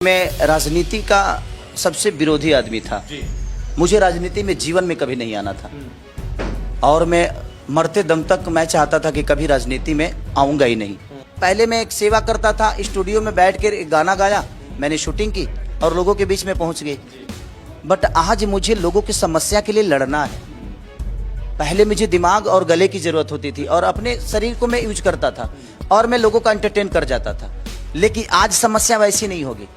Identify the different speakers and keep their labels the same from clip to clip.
Speaker 1: मैं राजनीति का सबसे विरोधी आदमी था। मुझे राजनीति में जीवन में कभी नहीं आना था और मैं मरते दम तक मैं चाहता था कि कभी राजनीति में आऊंगा ही नहीं। पहले मैं एक सेवा करता था, स्टूडियो में बैठ कर एक गाना गाया, मैंने शूटिंग की और लोगों के बीच में पहुंच गई। बट आज मुझे लोगों की समस्या के लिए लड़ना है। पहले मुझे दिमाग और गले की जरूरत होती थी और अपने शरीर को मैं यूज करता था और मैं लोगों का एंटरटेन कर जाता था, लेकिन आज समस्या वैसी नहीं होगी।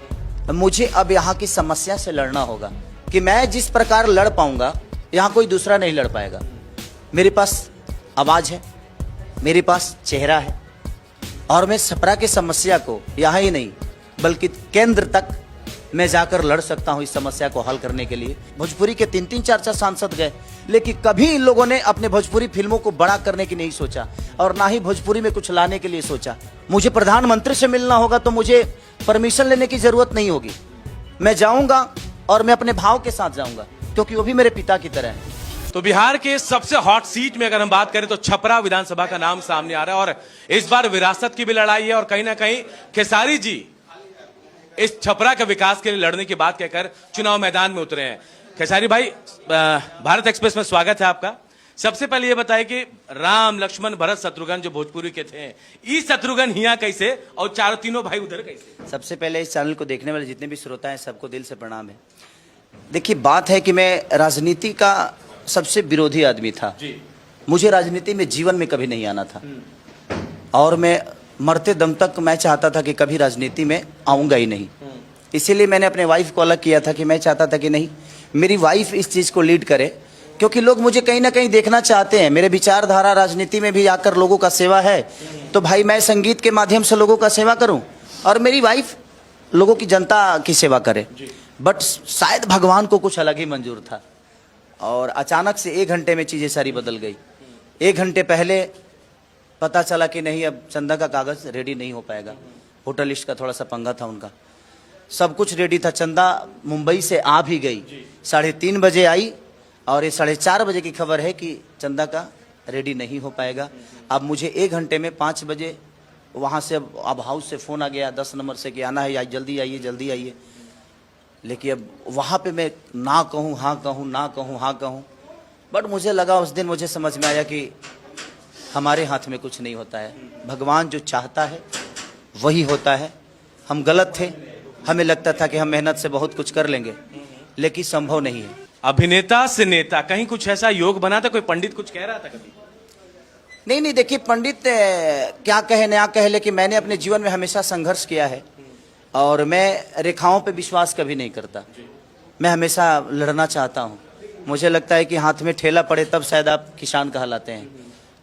Speaker 1: मुझे अब यहाँ की समस्या से लड़ना होगा कि मैं जिस प्रकार लड़ पाऊंगा यहाँ कोई दूसरा नहीं लड़ पाएगा। मेरे पास आवाज है, मेरे पास चेहरा है और मैं छपरा की समस्या को यहाँ ही नहीं बल्कि केंद्र तक मैं जाकर लड़ सकता हूँ इस समस्या को हल करने के लिए। भोजपुरी के 3-3 4-4 सांसद गए, लेकिन कभी इन लोगों ने अपने भोजपुरी फिल्मों को बड़ा करने की नहीं सोचा और ना ही भोजपुरी में कुछ लाने के लिए सोचा। मुझे प्रधानमंत्री से मिलना होगा तो मुझे परमिशन लेने की जरूरत नहीं होगी। मैं जाऊंगा और मैं अपने भाव के साथ जाऊंगा क्योंकि वो भी मेरे पिता की तरह है।
Speaker 2: तो बिहार के सबसे हॉट सीट में अगर हम बात करें तो छपरा विधानसभा का नाम सामने आ रहा है और इस बार विरासत की भी लड़ाई है और कहीं ना कहीं खेसारी जी इस छपरा के विकास के लिए लड़ने की बात कहकर चुनाव मैदान में उतरे हैं। खेसारी भाई, भारत एक्सप्रेस में स्वागत है आपका। सबसे पहले ये बताएं कि राम लक्ष्मण भरत शत्रुघ्न जो भोजपुरी के थे, ई शत्रुघ्न हिया कैसे और चारों तीनों भाई उधर कैसे?
Speaker 1: सबसे पहले इस चैनल को देखने वाले जितने भी श्रोता हैं सबको दिल से प्रणाम है। देखिए, बात है कि मैं राजनीति का सबसे विरोधी आदमी था। मुझे राजनीति में जीवन में कभी नहीं आना था और मैं मरते दम तक मैं चाहता था कि कभी राजनीति में आऊंगा ही नहीं। इसीलिए मैंने अपने वाइफ को अलग किया था कि मैं चाहता था कि नहीं, मेरी वाइफ इस चीज़ को लीड करे, क्योंकि लोग मुझे कहीं ना कहीं देखना चाहते हैं। मेरे विचारधारा राजनीति में भी आकर लोगों का सेवा है, तो भाई मैं संगीत के माध्यम से लोगों का सेवा करूं और मेरी वाइफ लोगों की, जनता की सेवा करे। बट शायद भगवान को कुछ अलग ही मंजूर था और अचानक से 1 घंटे में चीज़ें सारी बदल गई। 1 घंटे पहले पता चला कि नहीं, अब चंदा का कागज़ रेडी नहीं हो पाएगा। होटल लिस्ट का थोड़ा सा पंगा था उनका, सब कुछ रेडी था। चंदा मुंबई से आ भी गई, 3:30 बजे आई और ये 4:30 बजे की खबर है कि चंदा का रेडी नहीं हो पाएगा। अब मुझे 1 घंटे में 5 बजे वहाँ से अब हाउस से फ़ोन आ गया 10 नंबर से कि आना है, जल्दी आइए जल्दी आइए। लेकिन अब वहाँ पे मैं ना कहूँ हाँ कहूँ, ना कहूँ हाँ कहूँ। बट मुझे लगा, उस दिन मुझे समझ में आया कि हमारे हाथ में कुछ नहीं होता है, भगवान जो चाहता है वही होता है। हम गलत थे, हमें लगता था कि हम मेहनत से बहुत कुछ कर लेंगे, लेकिन संभव नहीं है।
Speaker 2: अभिनेता से नेता, कहीं कुछ ऐसा योग बना था? कोई पंडित कुछ कह रहा था कभी?
Speaker 1: नहीं, देखिए, पंडित क्या कहे ना कहे, लेकिन मैंने अपने जीवन में हमेशा संघर्ष किया है और मैं रेखाओं पे विश्वास कभी नहीं करता। मैं हमेशा लड़ना चाहता हूँ। मुझे लगता है कि हाथ में ठेला पड़े तब शायद आप किसान कहलाते हैं।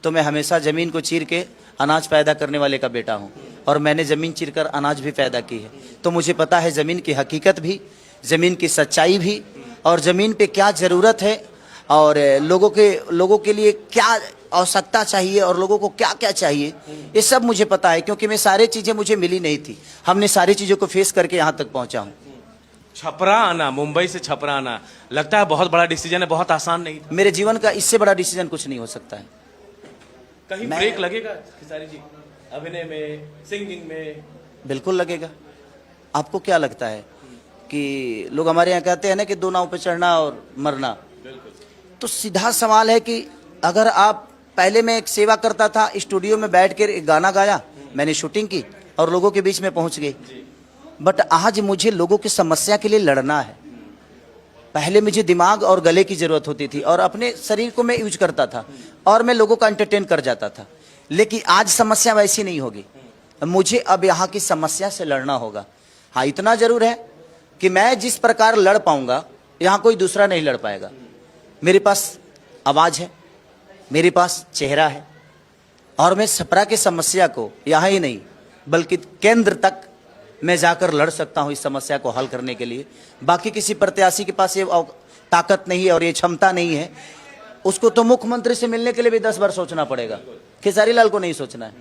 Speaker 1: तो मैं हमेशा ज़मीन को चीर के अनाज पैदा करने वाले का बेटा हूँ और मैंने ज़मीन चीर कर अनाज भी पैदा की है। तो मुझे पता है ज़मीन की हकीकत भी, ज़मीन की सच्चाई भी और ज़मीन पे क्या ज़रूरत है और लोगों के लिए क्या आवश्यकता चाहिए और लोगों को क्या क्या चाहिए, ये सब मुझे पता है, क्योंकि मैं सारी चीज़ें मुझे मिली नहीं थी। हमने सारी चीज़ों को फेस करके यहाँ तक पहुँचा हूँ।
Speaker 2: छपरा आना, मुंबई से छपरा आना, लगता है बहुत बड़ा डिसीजन है, बहुत आसान नहीं था।
Speaker 1: मेरे जीवन का इससे बड़ा डिसीजन कुछ नहीं हो सकता है।
Speaker 2: कहीं ब्रेक लगेगा खेसारी जी अभिनय में, सिंगिंग में?
Speaker 1: बिल्कुल लगेगा। आपको क्या लगता है कि लोग हमारे यहाँ कहते हैं ना कि 2 नाव पे चढ़ना और मरना, तो सीधा सवाल है कि अगर आप, पहले मैं एक सेवा करता था, स्टूडियो में बैठ कर एक गाना गाया, मैंने शूटिंग की और लोगों के बीच में पहुंच गई। बट आज मुझे लोगों की समस्या के लिए लड़ना है। पहले मुझे दिमाग और गले की जरूरत होती थी और अपने शरीर को मैं यूज करता था और मैं लोगों का एंटरटेन कर जाता था, लेकिन आज समस्या वैसी नहीं होगी। मुझे अब यहाँ की समस्या से लड़ना होगा। हाँ, इतना जरूर है कि मैं जिस प्रकार लड़ पाऊंगा यहाँ कोई दूसरा नहीं लड़ पाएगा। मेरे पास आवाज है, मेरे पास चेहरा है और मैं छपरा की समस्या को यहाँ ही नहीं बल्कि केंद्र तक मैं जाकर लड़ सकता हूँ इस समस्या को हल करने के लिए। बाकी किसी प्रत्याशी के पास ये ताकत नहीं है और ये क्षमता नहीं है। उसको तो मुख्यमंत्री से मिलने के लिए भी 10 बार सोचना पड़ेगा। खेसारी लाल को नहीं सोचना है।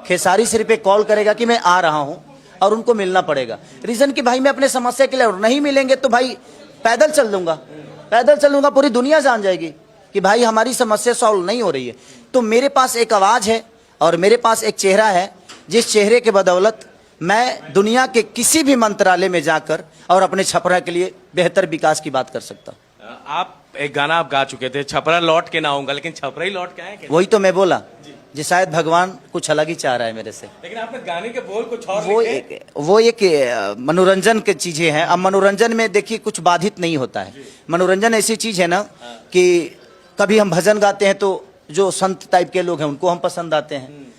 Speaker 1: खेसारी सिर्फ एक कॉल करेगा कि मैं आ रहा हूँ और उनको मिलना पड़ेगा। रीजन कि भाई मैं अपने समस्या के लिए, और नहीं मिलेंगे तो भाई पैदल चल दूंगा, पूरी दुनिया जान जाएगी कि भाई हमारी समस्या सॉल्व नहीं हो रही है। तो मेरे पास एक आवाज़ है और मेरे पास एक चेहरा है, जिस चेहरे के बदौलत मैं दुनिया के किसी भी मंत्रालय में जाकर और अपने छपरा के लिए बेहतर विकास की बात कर सकता हूँ।
Speaker 2: आप एक गाना आप गा चुके थे, छपरा लौट के ना आऊंगा, लेकिन छपरा ही लौट के आए क्या?
Speaker 1: वही तो मैं बोला जी, शायद भगवान कुछ अलग ही चाह रहा है मेरे से।
Speaker 2: लेकिन आपने गाने के बोल कुछ और
Speaker 1: वो एक मनोरंजन की चीजें हैं। अब मनोरंजन में देखिए कुछ बाधित नहीं होता है। मनोरंजन ऐसी चीज है ना कि कभी हम भजन गाते हैं तो जो संत टाइप के लोग हैं उनको हम पसंद आते हैं,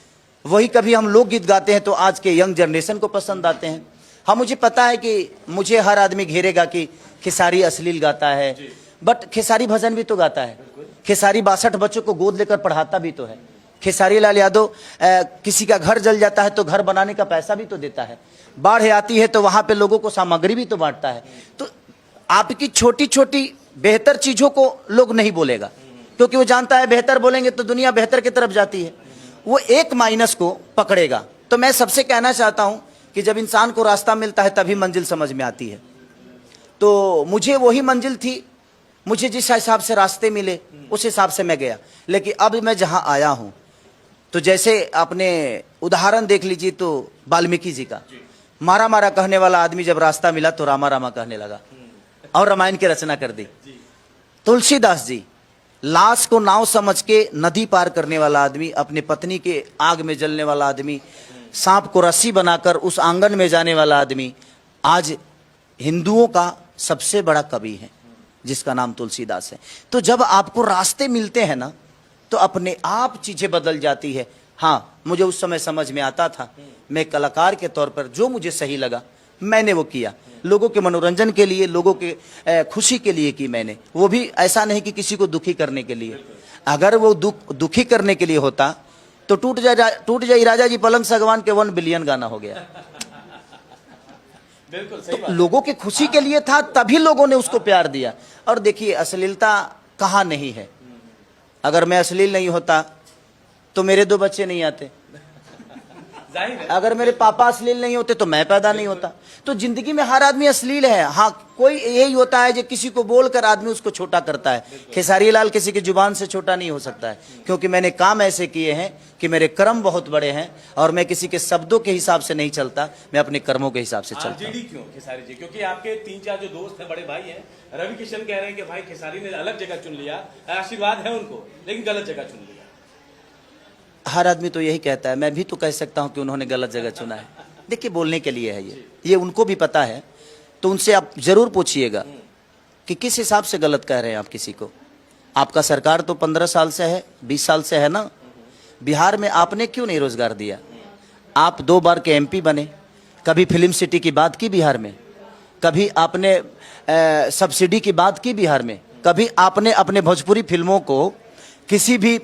Speaker 1: वही कभी हम लोकगीत गाते हैं तो आज के यंग जनरेशन को पसंद आते हैं। हाँ, मुझे पता है कि मुझे हर आदमी घेरेगा कि खेसारी अश्लील गाता है, बट खेसारी भजन भी तो गाता है। खेसारी 62 बच्चों को गोद लेकर पढ़ाता भी तो है। खेसारी लाल यादव किसी का घर जल जाता है तो घर बनाने का पैसा भी तो देता है। बाढ़ आती है तो वहां पे लोगों को सामग्री भी तो बांटता है। तो आपकी छोटी छोटी बेहतर चीजों को लोग नहीं बोलेगा, क्योंकि वो जानता है बेहतर बोलेंगे तो दुनिया बेहतर की तरफ जाती है। वो एक माइनस को पकड़ेगा। तो मैं सबसे कहना चाहता हूं कि जब इंसान को रास्ता मिलता है तभी मंजिल समझ में आती है। तो मुझे वही मंजिल थी, मुझे जिस हिसाब से रास्ते मिले उस हिसाब से मैं गया। लेकिन अब मैं जहां आया हूं तो जैसे आपने उदाहरण देख लीजिए तो वाल्मीकि जी का, मारा मारा कहने वाला आदमी जब रास्ता मिला तो रामा रामा कहने लगा और रामायण की रचना कर दी। तुलसीदास जी, लाश को नाव समझ के नदी पार करने वाला आदमी, अपने पत्नी के आग में जलने वाला आदमी, सांप को रस्सी बनाकर उस आंगन में जाने वाला आदमी, आज हिंदुओं का सबसे बड़ा कवि है जिसका नाम तुलसीदास है। तो जब आपको रास्ते मिलते हैं ना तो अपने आप चीजें बदल जाती है। हाँ, मुझे उस समय समझ में आता था, मैं कलाकार के तौर पर जो मुझे सही लगा मैंने वो किया। लोगों के मनोरंजन के लिए, लोगों के खुशी के लिए की मैंने, वो भी ऐसा नहीं कि किसी को दुखी करने के लिए। अगर वो दुखी करने के लिए होता तो टूट जाए राजा जी पलंग सगवान के 1 बिलियन गाना हो गया।
Speaker 2: बिल्कुल सही
Speaker 1: तो लोगों की खुशी के लिए था, तभी लोगों ने उसको प्यार दिया। और देखिए अश्लीलता कहाँ नहीं है। अगर मैं अश्लील नहीं होता तो मेरे 2 बच्चे नहीं आते, अगर मेरे पापा अश्लील नहीं होते तो मैं पैदा नहीं होता। तो जिंदगी में हर आदमी अश्लील है। हाँ, कोई यही होता है जो किसी को बोलकर आदमी उसको छोटा करता है। खेसारी लाल किसी की जुबान से छोटा नहीं हो सकता है, क्योंकि मैंने काम ऐसे किए हैं कि मेरे कर्म बहुत बड़े हैं और मैं किसी के शब्दों के हिसाब से नहीं चलता, मैं अपने कर्मों के हिसाब से चलता हूं।
Speaker 2: क्यों खेसारी जी? क्योंकि आपके 3-4 जो दोस्त हैं, बड़े भाई हैं, रवि किशन कह रहे हैं कि भाई खेसारी ने अलग जगह चुन लिया, आशीर्वाद है उनको, लेकिन गलत जगह चुन लिया।
Speaker 1: हर आदमी तो यही कहता है, मैं भी तो कह सकता हूं कि उन्होंने गलत जगह चुना है। देखिए, बोलने के लिए है ये उनको भी पता है। तो उनसे आप जरूर पूछिएगा कि किस हिसाब से गलत कह रहे हैं आप किसी को। आपका सरकार तो 15 साल से है, 20 साल से है ना। बिहार में आपने क्यों नहीं रोजगार दिया? आप 2 बार के MP बने, कभी फिल्म सिटी की बात की बिहार में, कभी आपने सब्सिडी की बात की बिहार में, कभी आपने अपने भोजपुरी फिल्मों को किसी भी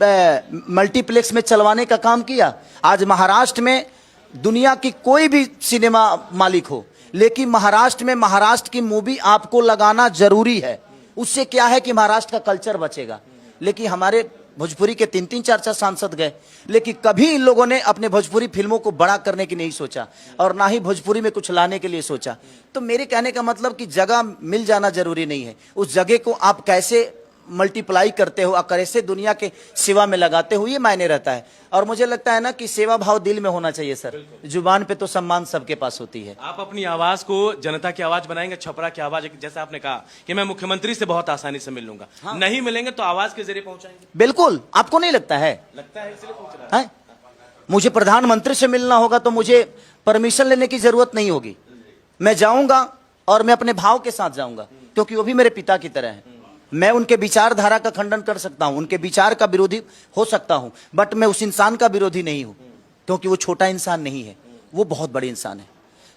Speaker 1: मल्टीप्लेक्स में चलवाने का काम किया? आज महाराष्ट्र में दुनिया की कोई भी सिनेमा मालिक हो, लेकिन महाराष्ट्र की मूवी आपको लगाना जरूरी है। उससे क्या है कि महाराष्ट्र का कल्चर बचेगा। लेकिन हमारे भोजपुरी के 3-3, 4-4 सांसद गए, लेकिन कभी इन लोगों ने अपने भोजपुरी फिल्मों को बड़ा करने की नहीं सोचा और ना ही भोजपुरी में कुछ लाने के लिए सोचा। तो मेरे कहने का मतलब कि जगह मिल जाना जरूरी नहीं है, उस जगह को आप कैसे मल्टीप्लाई करते हो और कैसे दुनिया के सेवा में लगाते हो, ये मायने रहता है। और मुझे लगता है ना कि सेवा भाव दिल में होना चाहिए सर। जुबान पे तो सम्मान सबके पास होती है।
Speaker 2: आप अपनी आवाज को जनता की आवाज बनाएंगे, छपरा की आवाज, जैसा आपने कहा कि मैं मुख्यमंत्री से बहुत आसानी से मिल लूंगा। हाँ। नहीं मिलेंगे तो आवाज के जरिए पहुंचाएंगे।
Speaker 1: बिल्कुल, आपको नहीं लगता है?
Speaker 2: लगता है, इसलिए पूछ रहा
Speaker 1: है। मुझे प्रधानमंत्री से मिलना होगा तो मुझे परमिशन लेने की जरूरत नहीं होगी। मैं जाऊंगा और मैं अपने भाव के साथ जाऊंगा, क्योंकि वो भी मेरे पिता की तरह है। मैं उनके विचारधारा का खंडन कर सकता हूं, उनके विचार का विरोधी हो सकता हूं, बट मैं उस इंसान का विरोधी नहीं हूं, क्योंकि वो छोटा इंसान नहीं है, वो बहुत बड़े इंसान है।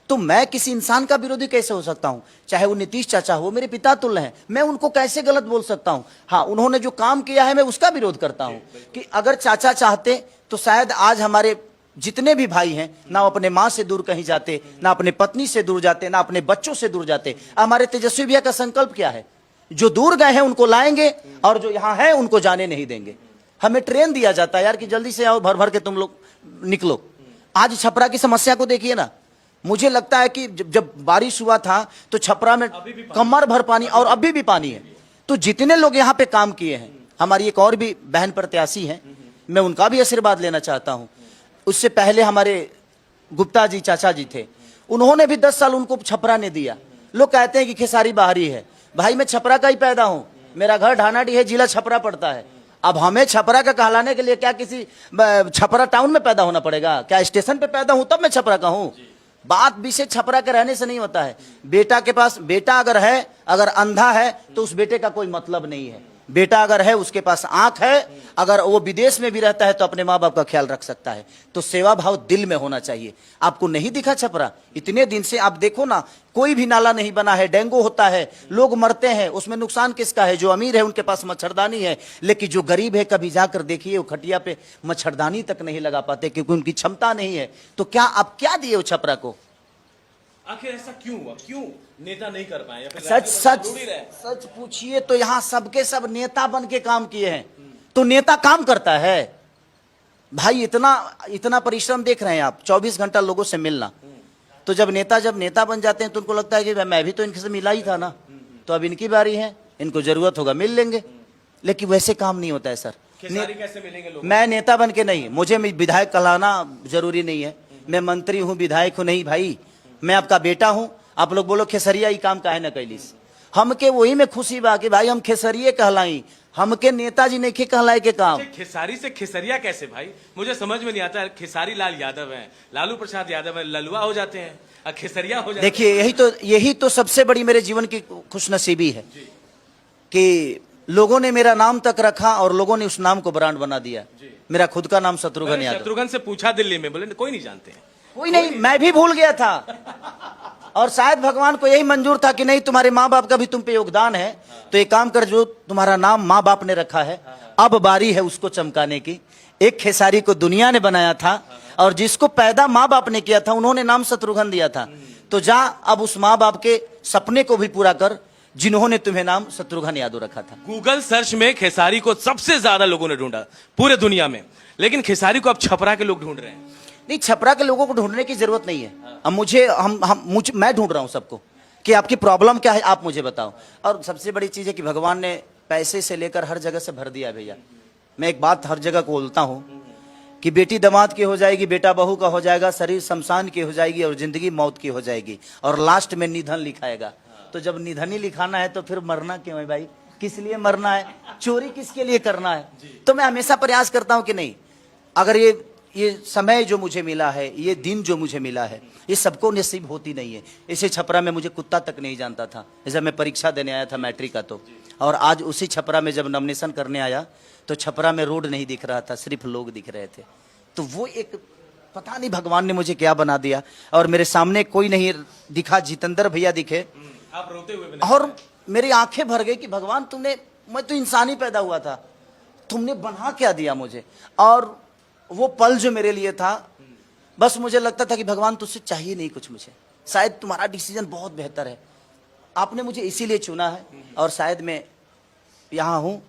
Speaker 1: तो मैं किसी इंसान का विरोधी कैसे हो सकता हूं? चाहे वो नीतीश चाचा हो, मेरे पिता तुल्य हैं, मैं उनको कैसे गलत बोल सकता हूं? हाँ, उन्होंने जो काम किया है मैं उसका विरोध करता हूं कि अगर चाचा चाहते तो शायद आज हमारे जितने भी भाई हैं ना अपने माँ से दूर कहीं जाते, ना अपने पत्नी से दूर जाते, ना अपने बच्चों से दूर जाते। हमारे तेजस्वी भैया का संकल्प क्या है? जो दूर गए हैं उनको लाएंगे और जो यहाँ है उनको जाने नहीं देंगे। हमें ट्रेन दिया जाता है यार कि जल्दी से आओ, भर भर के तुम लोग निकलो। आज छपरा की समस्या को देखिए ना, मुझे लगता है कि जब बारिश हुआ था तो छपरा में कमर भर पानी, और अभी भी पानी है। तो जितने लोग यहाँ पे काम किए हैं, हमारी एक और भी बहन प्रत्याशी हैं, मैं उनका भी आशीर्वाद लेना चाहता हूँ। उससे पहले हमारे गुप्ता जी चाचा जी थे, उन्होंने भी 10 साल उनको छपरा ने दिया। लोग कहते हैं कि खेसारी बाहरी है, भाई मैं छपरा का ही पैदा हूं, मेरा घर ढानाडी है, जिला छपरा पड़ता है। अब हमें छपरा का कहलाने के लिए क्या किसी छपरा टाउन में पैदा होना पड़ेगा? क्या स्टेशन पे पैदा हूं तब मैं छपरा का हूं? बात विषय छपरा के रहने से नहीं होता है। बेटा के पास बेटा अगर है, अगर अंधा है तो उस बेटे का कोई मतलब नहीं है। बेटा अगर है, उसके पास आंख है, अगर वो विदेश में भी रहता है तो अपने माँ बाप का ख्याल रख सकता है। तो सेवा भाव दिल में होना चाहिए। आपको नहीं दिखा छपरा? इतने दिन से आप देखो ना, कोई भी नाला नहीं बना है, डेंगू होता है, लोग मरते हैं, उसमें नुकसान किसका है? जो अमीर है उनके पास मच्छरदानी है, लेकिन जो गरीब है कभी जाकर देखिए वो खटिया पे मच्छरदानी तक नहीं लगा पाते क्योंकि उनकी क्षमता नहीं है। तो क्या आप क्या दिए वो छपरा को?
Speaker 2: आखिर ऐसा क्यों हुआ? क्यों नेता नहीं कर पाए?
Speaker 1: सच पूछिए तो यहाँ सबके सब नेता बन के काम किए हैं। तो नेता काम करता है भाई, इतना परिश्रम देख रहे हैं आप, 24 घंटा लोगों से मिलना। तो जब नेता बन जाते हैं तो उनको लगता है कि मैं भी तो इनके से मिला ही था ना, तो अब इनकी बारी है, इनको जरूरत होगा मिल लेंगे। लेकिन वैसे काम नहीं होता है सर।
Speaker 2: कैसे मिलेंगे लोग?
Speaker 1: मैं नेता बन के नहीं, मुझे विधायक कहलाना जरूरी नहीं है। मैं मंत्री हूँ, विधायक हूँ नहीं भाई, मैं आपका बेटा हूं। आप लोग बोलो खेसरिया ही काम काहे न कैलिस, हमके वही में खुशी बा कि भाई हम खेसरिये कहलाई, हमके नेताजी नहीं के कहलाए के काम।
Speaker 2: खेसारी से खेसरिया कैसे भाई? मुझे समझ में नहीं आता है। खेसारी लाल यादव है, लालू प्रसाद यादव है, ललुआ हो जाते हैं और खेसरिया हो जाते हैं।
Speaker 1: देखिए यही तो सबसे बड़ी मेरे जीवन की खुशनसीबी है कि लोगों ने मेरा नाम तक रखा और लोगों ने उस नाम को ब्रांड बना दिया। मेरा खुद का नाम शत्रुघ्न यादव।
Speaker 2: शत्रुघ्न से पूछा दिल्ली में, बोले कोई नहीं जानते हैं।
Speaker 1: कोई नहीं, मैं भी भूल गया था। और शायद भगवान को यही मंजूर था कि नहीं, तुम्हारे माँ बाप का भी तुम पे योगदान है, तो एक काम कर, जो तुम्हारा नाम माँ बाप ने रखा है अब बारी है उसको चमकाने की। एक खेसारी को दुनिया ने बनाया था और जिसको पैदा माँ बाप ने किया था उन्होंने नाम शत्रुघ्न दिया था। तो जा अब उस माँ बाप के सपने को भी पूरा कर जिन्होंने तुम्हें नाम शत्रुघ्न यादव रखा था।
Speaker 2: गूगल सर्च में खेसारी को सबसे ज्यादा लोगों ने ढूंढा पूरे दुनिया में, लेकिन खेसारी को अब छपरा के लोग ढूंढ रहे हैं।
Speaker 1: नहीं, छपरा के लोगों को ढूंढने की जरूरत नहीं है। अब मैं ढूंढ रहा हूं सबको कि आपकी प्रॉब्लम क्या है, आप मुझे बताओ। और सबसे बड़ी चीज है कि भगवान ने पैसे से लेकर हर जगह से भर दिया भैया। मैं एक बात हर जगह को बोलता हूं कि बेटी दामाद की हो जाएगी, बेटा बहू का हो जाएगा, शरीर शमशान की हो जाएगी और जिंदगी मौत की हो जाएगी, और लास्ट में निधन लिखाएगा। तो जब निधन ही लिखाना है तो फिर मरना क्यों है भाई? किस लिए मरना है? चोरी किसके लिए करना है? तो मैं हमेशा प्रयास करता हूं कि नहीं, अगर ये समय जो मुझे मिला है, ये दिन जो मुझे मिला है, ये सबको नसीब होती नहीं है। इसे छपरा में मुझे कुत्ता तक नहीं जानता था जब मैं परीक्षा देने आया था मैट्रिक का। तो और आज उसी छपरा में जब नॉमिनेशन करने आया तो छपरा में रोड नहीं दिख रहा था, सिर्फ लोग दिख रहे थे। तो वो एक पता नहीं भगवान ने मुझे क्या बना दिया। और मेरे सामने कोई नहीं दिखा, जितेंद्र भैया दिखे,
Speaker 2: आप रोते हुए
Speaker 1: और मेरी आंखें भर गई कि भगवान मैं तो इंसान ही पैदा हुआ था, तुमने बना क्या दिया मुझे। और वो पल जो मेरे लिए था, बस मुझे लगता था कि भगवान तुझसे चाहिए नहीं कुछ मुझे, शायद तुम्हारा डिसीजन बहुत बेहतर है, आपने मुझे इसीलिए चुना है और शायद मैं यहाँ हूँ।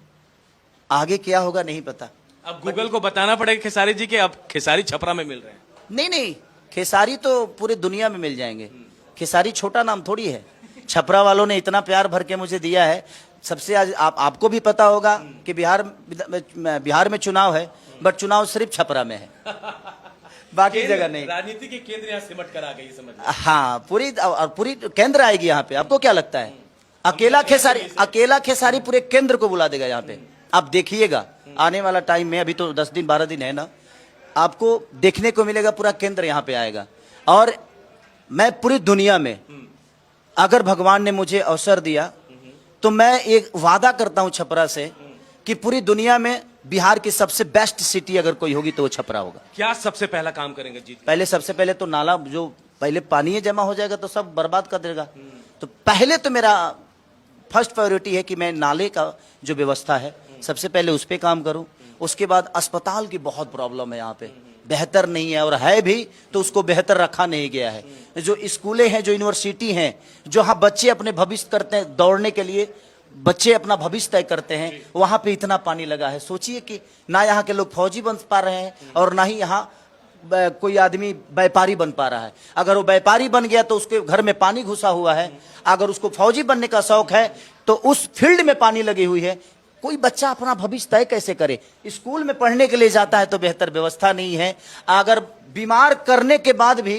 Speaker 1: आगे क्या होगा नहीं पता।
Speaker 2: अब गूगल को बताना पड़ेगा खेसारी जी के अब खेसारी छपरा में मिल रहे हैं।
Speaker 1: नहीं, खेसारी तो पूरी दुनिया में मिल जाएंगे। खेसारी छोटा नाम थोड़ी है। छपरा वालों ने इतना प्यार भर के मुझे दिया है। सबसे आज आपको भी पता होगा कि बिहार में चुनाव है, बट चुनाव सिर्फ छपरा में है, बाकी जगह नहीं।
Speaker 2: राजनीति के केंद्र यहाँ सिमट कर आ गई, समझ।
Speaker 1: हाँ, पूरी केंद्र आएगी यहाँ पे। आपको क्या लगता है अकेला खेसारी पूरे केंद्र को बुला देगा यहाँ पे? आप देखिएगा आने वाला टाइम में, अभी तो 10 दिन 12 दिन है ना, आपको देखने को मिलेगा पूरा केंद्र यहाँ पे आएगा। और मैं पूरी दुनिया में, अगर भगवान ने मुझे अवसर दिया तो मैं एक वादा करता हूं छपरा से कि पूरी दुनिया में बिहार की सबसे बेस्ट सिटी अगर कोई होगी तो वो छपरा होगा।
Speaker 2: क्या सबसे पहला काम करेंगे जीत?
Speaker 1: सबसे पहले तो नाला, जो पहले पानी जमा हो जाएगा तो सब बर्बाद कर देगा। तो पहले तो मेरा फर्स्ट प्रायोरिटी है कि मैं नाले का जो व्यवस्था है सबसे पहले उस पर काम करूं। उसके बाद अस्पताल की बहुत प्रॉब्लम है यहाँ पे, बेहतर नहीं है, और है भी तो उसको बेहतर रखा नहीं गया है। जो स्कूलें हैं, जो यूनिवर्सिटी हैं, जो हाँ बच्चे अपने भविष्य करते हैं, दौड़ने के लिए बच्चे अपना भविष्य तय करते हैं, वहां पे इतना पानी लगा है। सोचिए कि ना यहाँ के लोग फौजी बन पा रहे हैं और ना ही यहाँ कोई आदमी व्यापारी बन पा रहा है। अगर वो व्यापारी बन गया तो उसके घर में पानी घुसा हुआ है, अगर उसको फौजी बनने का शौक है तो उस फील्ड में पानी लगी हुई है। कोई बच्चा अपना भविष्य तय कैसे करे? स्कूल में पढ़ने के लिए जाता है तो बेहतर व्यवस्था नहीं है, अगर बीमार करने के बाद भी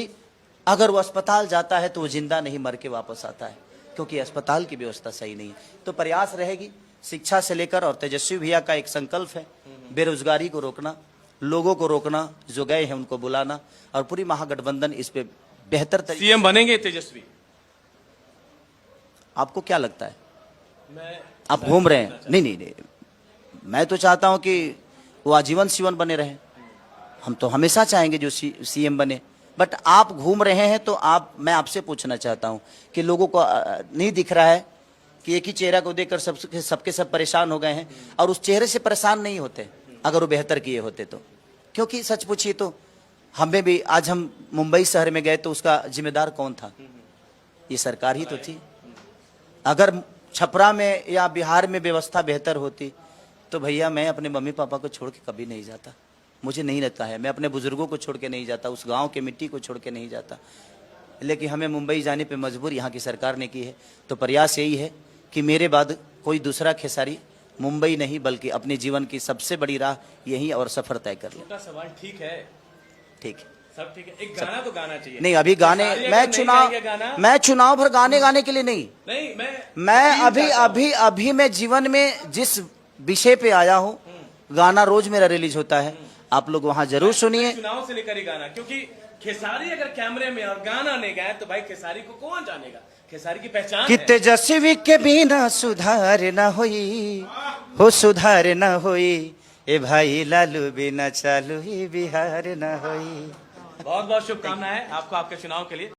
Speaker 1: अगर वो अस्पताल जाता है तो वो जिंदा नहीं मर के वापस आता है, क्योंकि अस्पताल की व्यवस्था सही नहीं है। तो प्रयास रहेगी शिक्षा से लेकर, और तेजस्वी भैया का एक संकल्प है बेरोजगारी को रोकना, लोगों को रोकना, जो गए हैं उनको बुलाना, और पूरी महागठबंधन इस पे बेहतर तरीके।
Speaker 2: सीएम बनेंगे तेजस्वी?
Speaker 1: आपको क्या लगता है? आप घूम रहे हैं? नहीं, मैं तो चाहता हूं कि वो आजीवन सीवन बने रहे। हम तो हमेशा चाहेंगे जो सीएम बने, बट आप घूम रहे हैं तो मैं आपसे पूछना चाहता हूं कि लोगों को नहीं दिख रहा है कि एक ही चेहरा को देखकर सबके सब परेशान हो गए हैं, और उस चेहरे से परेशान नहीं होते अगर वो बेहतर किए होते तो। क्योंकि सच पूछिए तो हमें भी, आज हम मुंबई शहर में गए तो उसका जिम्मेदार कौन था? ये सरकार ही तो थी। अगर छपरा में या बिहार में व्यवस्था बेहतर होती तो भैया मैं अपने मम्मी पापा को छोड़ के कभी नहीं जाता, मुझे नहीं लगता है। मैं अपने बुजुर्गों को छोड़ के नहीं जाता, उस गांव के मिट्टी को छोड़ के नहीं जाता, लेकिन हमें मुंबई जाने पे मजबूर यहाँ की सरकार ने की है। तो प्रयास यही है कि मेरे बाद कोई दूसरा खेसारी मुंबई नहीं बल्कि अपने जीवन की सबसे बड़ी राह यही और सफर तय कर ले।
Speaker 2: छोटा सवाल, ठीक है,
Speaker 1: ठीक है,
Speaker 2: सब ठीक है, एक गाना तो गाना चाहिए।
Speaker 1: नहीं अभी गाने, मैं चुनाव भर गाने के लिए नहीं, मैं अभी मैं जीवन में जिस विषय पे आया हूँ, गाना रोज मेरा रिलीज होता है, आप लोग वहां जरूर सुनिए।
Speaker 2: चुनाव से लेकर ही गाना, क्योंकि खेसारी अगर कैमरे में और गाना नहीं गाए तो भाई खेसारी को कौन जानेगा? खेसारी की पहचान
Speaker 1: कि तेजस्वी के बिना सुधार न होई, हो सुधार न होई, ए भाई लालू बिना चालू ही बिहार न होई।
Speaker 2: बहुत बहुत शुभकामनाएं आपको आपके चुनाव के लिए।